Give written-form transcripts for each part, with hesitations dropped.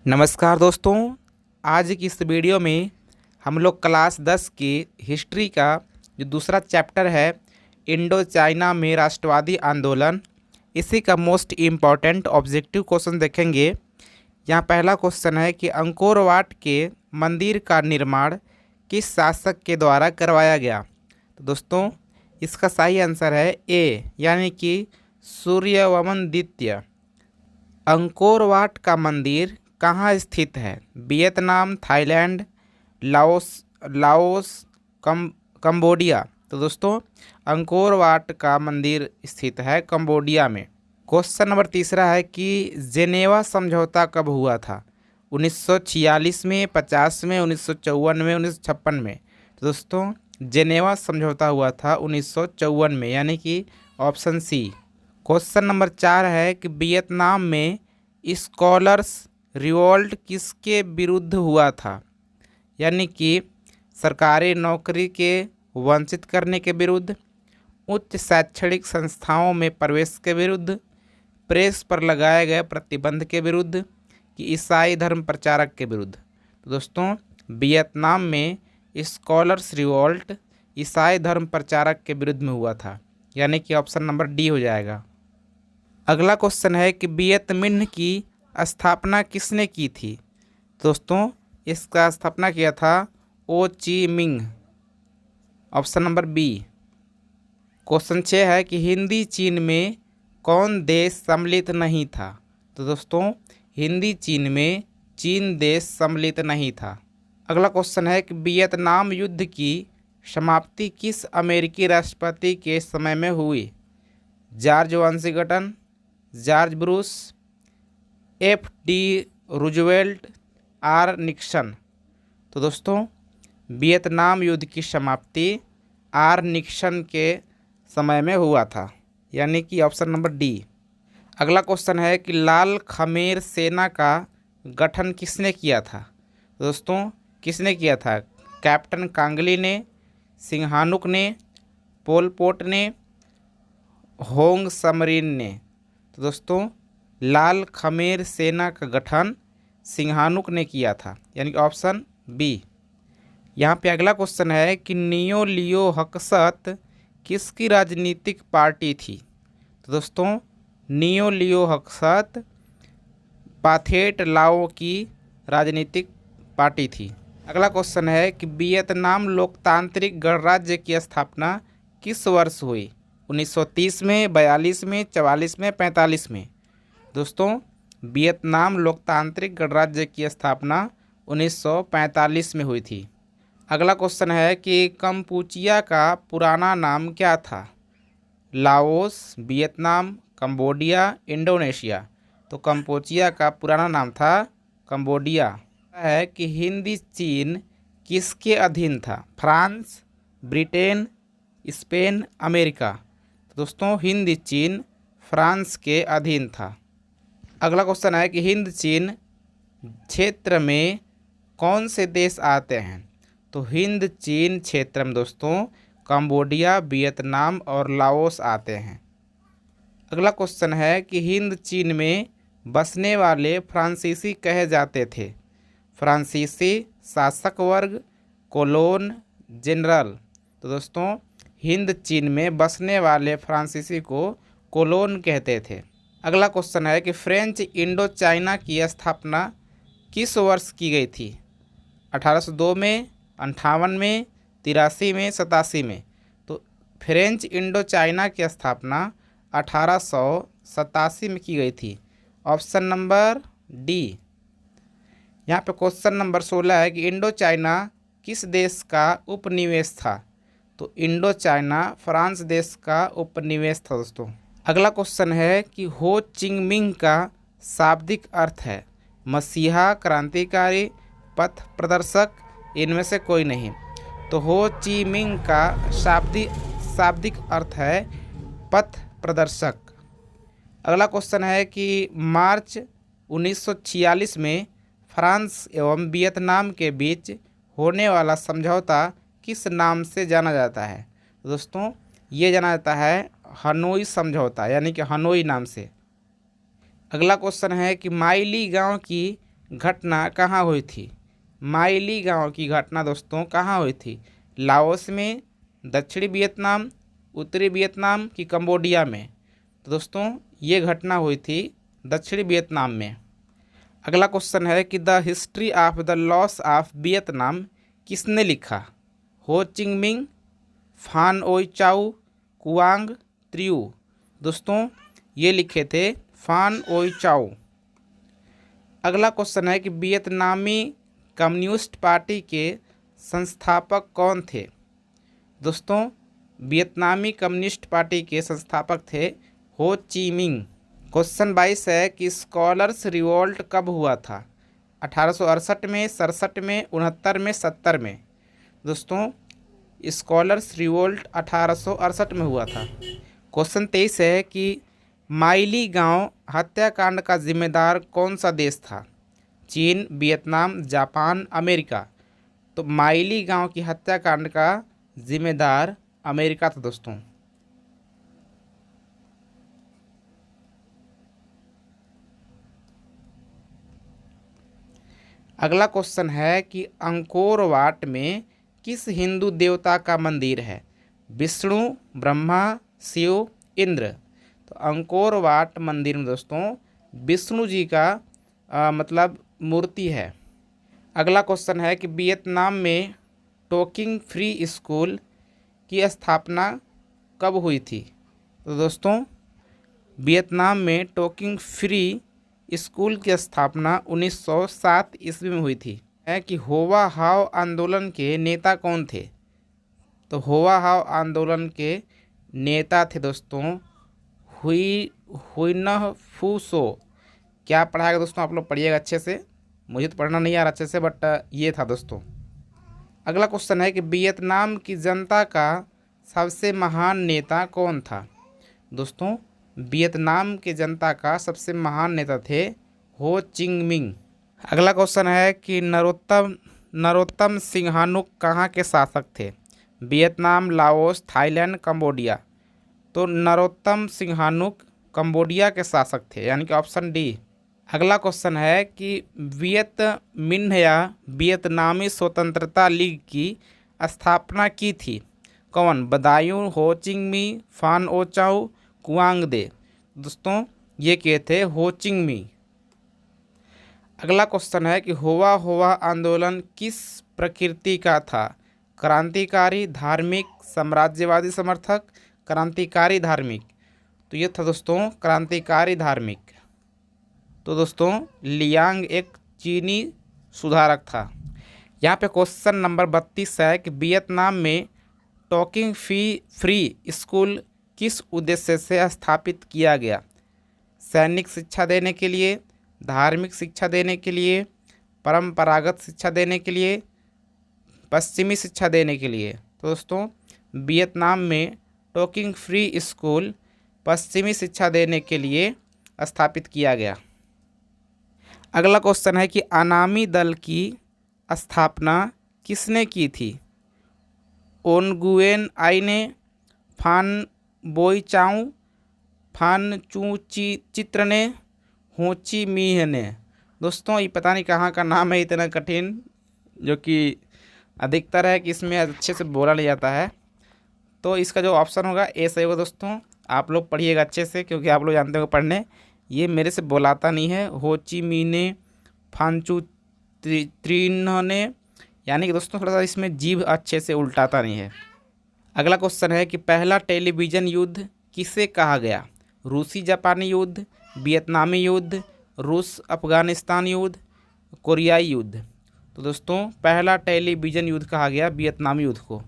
नमस्कार दोस्तों। आज की इस वीडियो में हम लोग क्लास 10 की हिस्ट्री का जो दूसरा चैप्टर है इंडो चाइना में राष्ट्रवादी आंदोलन, इसी का मोस्ट इम्पॉर्टेंट ऑब्जेक्टिव क्वेश्चन देखेंगे। यहाँ पहला क्वेश्चन है कि अंकोर वाट के मंदिर का निर्माण किस शासक के द्वारा करवाया गया। तो दोस्तों इसका सही आंसर है ए, यानी कि सूर्यवर्मन द्वितीय। अंकोर वाट का मंदिर कहाँ स्थित है? Vietnam, Thailand, Laos, Cambodia. तो दोस्तों अंकोर वाट का मंदिर स्थित है कंबोडिया में। क्वेश्चन नंबर तीसरा है कि जेनेवा समझौता कब हुआ था? 1946 में, 50 में, 1954 में, 1956 में। तो दोस्तों जेनेवा समझौता हुआ था 1954 में, यानी कि ऑप्शन सी। क्वेश्चन नंबर 4 है कि वियतनाम में स्कॉलर्स रिवोल्ट किसके विरुद्ध हुआ था? यानी कि सरकारी नौकरी के वंचित करने के विरुद्ध, उच्च शैक्षणिक संस्थाओं में प्रवेश के विरुद्ध, प्रेस पर लगाए गए प्रतिबंध के विरुद्ध, कि ईसाई धर्म प्रचारक के विरुद्ध। तो दोस्तों वियतनाम में स्कॉलर्स रिवोल्ट ईसाई धर्म प्रचारक के विरुद्ध में हुआ था, यानी कि ऑप्शन नंबर डी हो जाएगा। अगला क्वेश्चन है कि वियत मिन्ह की स्थापना किसने की थी? दोस्तों इसका स्थापना किया था Ho Chi Minh, option number B. Question 6 है कि हिंदी चीन में कौन देश सम्मिलित नहीं था? तो दोस्तों हिंदी चीन में चीन देश सम्मिलित नहीं था। अगला क्वेश्चन है कि वियतनाम युद्ध की समाप्ति किस अमेरिकी राष्ट्रपति के समय में हुई? George Washington, George Bruce, F.D. Roosevelt, R Nixon. तो दोस्तों वियतनाम युद्ध की समाप्ति आर निक्सन के समय में हुआ था, यानी कि ऑप्शन नंबर डी। अगला क्वेश्चन है कि लाल खमेर सेना का गठन किसने किया था? दोस्तों किसने किया था? कैप्टन कांगली ने, सिंहानुक ने, पोल पोट ने, होंग समरीन ने। तो दोस्तों लाल खमेर सेना का गठन सिंहानुक ने किया था, यानी कि ऑप्शन बी। यहाँ पे अगला क्वेश्चन है कि नियो लियो हकसत किसकी राजनीतिक पार्टी थी? तो दोस्तों नियो लियो हकसत पाथेट लाओ की राजनीतिक पार्टी थी। अगला क्वेश्चन है कि वियतनाम लोकतांत्रिक गणराज्य की स्थापना किस वर्ष हुई? 1930 में, 42 में, 44 में, 45 में। दोस्तों वियतनाम लोकतांत्रिक गणराज्य की स्थापना 1945 में हुई थी। अगला क्वेश्चन है कि कंपूचिया का पुराना नाम क्या था? Laos, Vietnam, Cambodia, Indonesia. तो कंपूचिया का पुराना नाम था कंबोडिया। है कि हिंदी चीन किसके अधीन था? France, Britain, Spain, America. तो दोस्तों हिंदी चीन फ्रांस के अधीन था। अगला क्वेश्चन है कि हिंद चीन क्षेत्र में कौन से देश आते हैं? तो हिंद चीन क्षेत्र में दोस्तों कंबोडिया, वियतनाम और लाओस आते हैं। अगला क्वेश्चन है कि हिंद चीन में बसने वाले फ्रांसीसी कहे जाते थे? फ्रांसीसी शासक वर्ग, कोलोन, जनरल। तो दोस्तों हिंद चीन में बसने वाले फ्रांसीसी को कोलोन कहते थे। अगला क्वेश्चन है कि फ्रेंच इंडो चाइना की स्थापना किस वर्ष की गई थी? 1802 में, 58 में, 83 में, 87 में। तो फ्रेंच इंडो चाइना की स्थापना 1887 में की गई थी, ऑप्शन नंबर डी। यहाँ पे क्वेश्चन नंबर 16 है कि इंडो चाइना किस देश का उपनिवेश था? तो इंडो चाइना फ्रांस देश का उपनिवेश था दोस्तों। अगला क्वेश्चन है कि हो चिंग मिंग का शाब्दिक अर्थ है? मसीहा, क्रांतिकारी, पथ प्रदर्शक, इनमें से कोई नहीं। तो हो ची मिंग का शाब्दिक अर्थ है पथ प्रदर्शक। अगला क्वेश्चन है कि मार्च 1946 में फ्रांस एवं वियतनाम के बीच होने वाला समझौता किस नाम से जाना जाता है? दोस्तों ये जाना जाता है हनोई समझौता, यानी कि हनोई नाम से। अगला क्वेश्चन है कि माइली गांव की घटना कहाँ हुई थी? माइली गांव की घटना दोस्तों कहाँ हुई थी? लाओस में, दक्षिणी वियतनाम, उत्तरी वियतनाम की कंबोडिया में? तो दोस्तों ये घटना हुई थी दक्षिणी वियतनाम में। अगला क्वेश्चन है कि the history of the loss of Vietnam किसने लिखा? हो चिंग मिंग, फान ओई चाऊ, कुआंग त्रियू? दोस्तों ये लिखे थे फान ओई चाऊ। अगला क्वेश्चन है कि वियतनामी कम्युनिस्ट पार्टी के संस्थापक कौन थे? दोस्तों वियतनामी कम्युनिस्ट पार्टी के संस्थापक थे हो ची मिंग। क्वेश्चन 22 है कि स्कॉलर्स रिवोल्ट कब हुआ था? 1868 में, 67 में, 69 में, 70 में? दोस्तों स्कॉलर्स रिवोल्ट 1868 में हुआ था। क्वेश्चन 23 है कि माइली गांव हत्याकांड का जिम्मेदार कौन सा देश था? चीन, वियतनाम, जापान, अमेरिका? तो माइली गांव की हत्याकांड का जिम्मेदार अमेरिका था दोस्तों। अगला क्वेश्चन है कि अंकोर वाट में किस हिंदू देवता का मंदिर है? विष्णु, ब्रह्मा, शिव, इंद्र? तो अंकोर वाट मंदिर में दोस्तों विष्णु जी का मतलब मूर्ति है। अगला क्वेश्चन है कि वियतनाम में टोकिंग फ्री स्कूल की स्थापना कब हुई थी? तो दोस्तों वियतनाम में टोकिंग फ्री स्कूल की स्थापना 1907 ईस्वी में हुई थी। है कि होवा हाव आंदोलन के नेता कौन थे? तो होवा हाव आंदोलन के नेता थे दोस्तों हुई हुइनह फू सो। क्या पढ़ाएगा दोस्तों? आप लोग पढ़िएगा अच्छे से, मुझे तो पढ़ना नहीं आ रहा अच्छे से, बट ये था दोस्तों। अगला क्वेश्चन है कि वियतनाम की जनता का सबसे महान नेता कौन था? दोस्तों वियतनाम के जनता का सबसे महान नेता थे हो चिंग मिंग। अगला क्वेश्चन है कि नरोत्तम सिंहानुक कहाँ के शासक थे? Vietnam, Laos, Thailand, Cambodia? तो नरोत्तम सिंहानुक कंबोडिया के शासक थे, यानी कि ऑप्शन डी। अगला क्वेश्चन है कि वियत मिन्ह या वियतनामी स्वतंत्रता लीग की स्थापना की थी कौन? बदायूं, हो चिंग मी, फान ओ चाऊ, कुआंग दे? दोस्तों ये किए थे हो चिंग मी। अगला क्वेश्चन है कि होवा होवा आंदोलन किस प्रकृति का था? क्रांतिकारी, धार्मिक, साम्राज्यवादी समर्थक, क्रांतिकारी धार्मिक? तो ये था दोस्तों क्रांतिकारी धार्मिक। तो दोस्तों लियांग एक चीनी सुधारक था। यहाँ पे क्वेश्चन नंबर 32 है कि वियतनाम में टोकिंग फ्री स्कूल किस उद्देश्य से स्थापित किया गया? सैनिक शिक्षा देने के लिए, धार्मिक शिक्षा देने के लिए, परंपरागत शिक्षा देने के लिए, पश्चिमी शिक्षा देने के लिए? तो दोस्तों वियतनाम में टोकिंग फ्री स्कूल पश्चिमी शिक्षा देने के लिए स्थापित किया गया। अगला क्वेश्चन है कि अनामी दल की स्थापना किसने की थी? ओनगुएन आई ने, फान बोई चाऊ, फान चू चित्र ने, होची मीह ने? दोस्तों ये पता नहीं कहाँ का नाम है इतना कठिन, जो कि अधिकतर है कि इसमें अच्छे से बोला नहीं जाता है। तो इसका जो ऑप्शन होगा ए सही होगा दोस्तों। आप लोग पढ़िएगा अच्छे से, क्योंकि आप लोग जानते हो पढ़ने, ये मेरे से बोलाता नहीं है। होची मी ने, फानचू त्रिन्ह ने, यानी कि दोस्तों थोड़ा सा इसमें जीभ अच्छे से उल्टाता नहीं है। अगला क्वेश्चन है कि पहला टेलीविज़न युद्ध किसे कहा गया? रूसी जापानी युद्ध, वियतनामी युद्ध, रूस अफगानिस्तान युद्ध, कोरियाई युद्ध? तो दोस्तों पहला टेलीविज़न युद्ध कहा गया वियतनामी युद्ध को।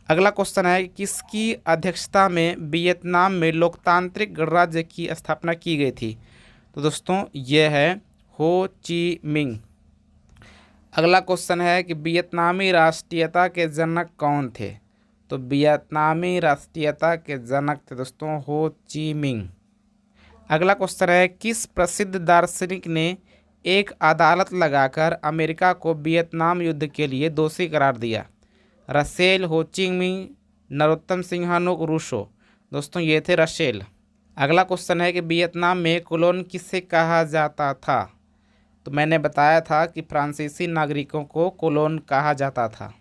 अगला क्वेश्चन है किसकी अध्यक्षता में वियतनाम में लोकतांत्रिक गणराज्य की स्थापना की गई थी? तो दोस्तों यह है हो ची मिंग। अगला क्वेश्चन है कि वियतनामी राष्ट्रीयता के जनक कौन थे? तो वियतनामी राष्ट्रीयता के जनक थे दोस्तों हो ची मिंग। अगला क्वेश्चन है किस प्रसिद्ध दार्शनिक ने एक अदालत लगाकर अमेरिका को वियतनाम युद्ध के लिए दोषी करार दिया? रसेल, हो चिंग मिंग, नरोत्तम सिंहानुक, रूसो? दोस्तों ये थे रसेल। अगला क्वेश्चन है कि वियतनाम में कोलोन किसे कहा जाता था? तो मैंने बताया था कि फ्रांसीसी नागरिकों को कोलोन कहा जाता था।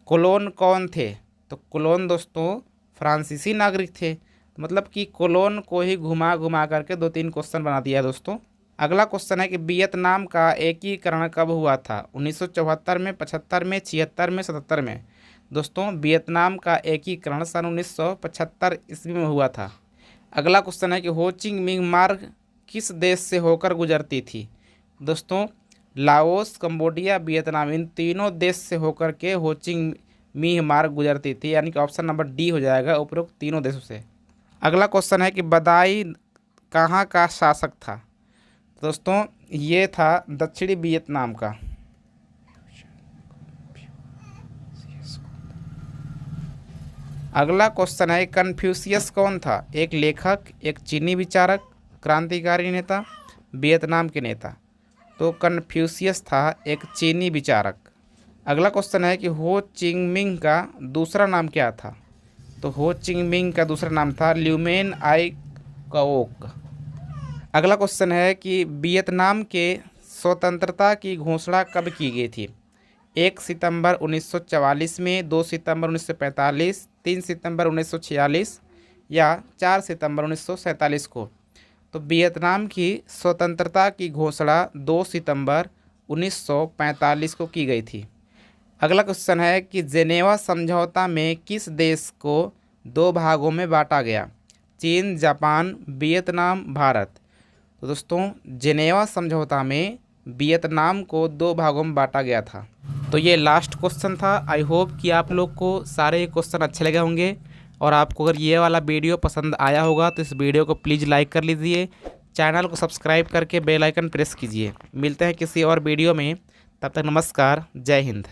कोलोन कौन थे? तो कोलोन दोस्तों फ्रांसीसी नागरिक थे। मतलब कि कोलोन को ही घुमा घुमा करके 2-3 क्वेश्चन बना दिया दोस्तों। अगला क्वेश्चन है कि वियतनाम का एकीकरण कब हुआ था? 1974 में, 75 में, 76 में, 77 में। दोस्तों वियतनाम का एकीकरण सन 1975 ईस्वी में हुआ था। अगला क्वेश्चन है कि हो चिंग मिंग मार्ग किस देश से होकर गुजरती थी? दोस्तों लाओस, कंबोडिया, वियतनाम, इन तीनों देश से होकर के हो चिंग मिंग मार्ग गुजरती थी, यानी कि ऑप्शन नंबर डी हो जाएगा, उपरोक्त तीनों देशों से। अगला क्वेश्चन है कि बदाई कहाँ का शासक था? दोस्तों ये था दक्षिणी वियतनाम का। अगला क्वेश्चन है कन्फ्यूशियस कौन था? एक लेखक, एक चीनी विचारक, क्रांतिकारी नेता, वियतनाम के नेता। तो कन्फ्यूशियस था एक चीनी विचारक। अगला क्वेश्चन है कि हो चिंग मिंग का दूसरा नाम क्या था? तो हो चिंग मिंग का दूसरा नाम था ल्यूमेन आई कओक। अगला क्वेश्चन है कि वियतनाम के स्वतंत्रता की घोषणा कब की गई थी? 1 सितंबर 1944 में, 2 सितंबर 1945, 3 सितंबर 1946 या 4 सितंबर 1947 को। तो वियतनाम की स्वतंत्रता की घोषणा 2 सितंबर 1945 को की गई थी। अगला क्वेश्चन है कि जेनेवा समझौता में किस देश को 2 भागों में बांटा गया? चीन, जापान, वियतनाम, भारत। तो दोस्तों जेनेवा समझौता में वियतनाम को 2 भागों में बांटा गया था। तो ये लास्ट क्वेश्चन था। आई होप कि आप लोग को सारे क्वेश्चन अच्छे लगे होंगे, और आपको अगर ये वाला वीडियो पसंद आया होगा तो इस वीडियो को प्लीज़ लाइक कर लीजिए, चैनल को सब्सक्राइब करके बेल आइकन प्रेस कीजिए। मिलते हैं किसी और वीडियो में, तब तक नमस्कार, जय हिंद।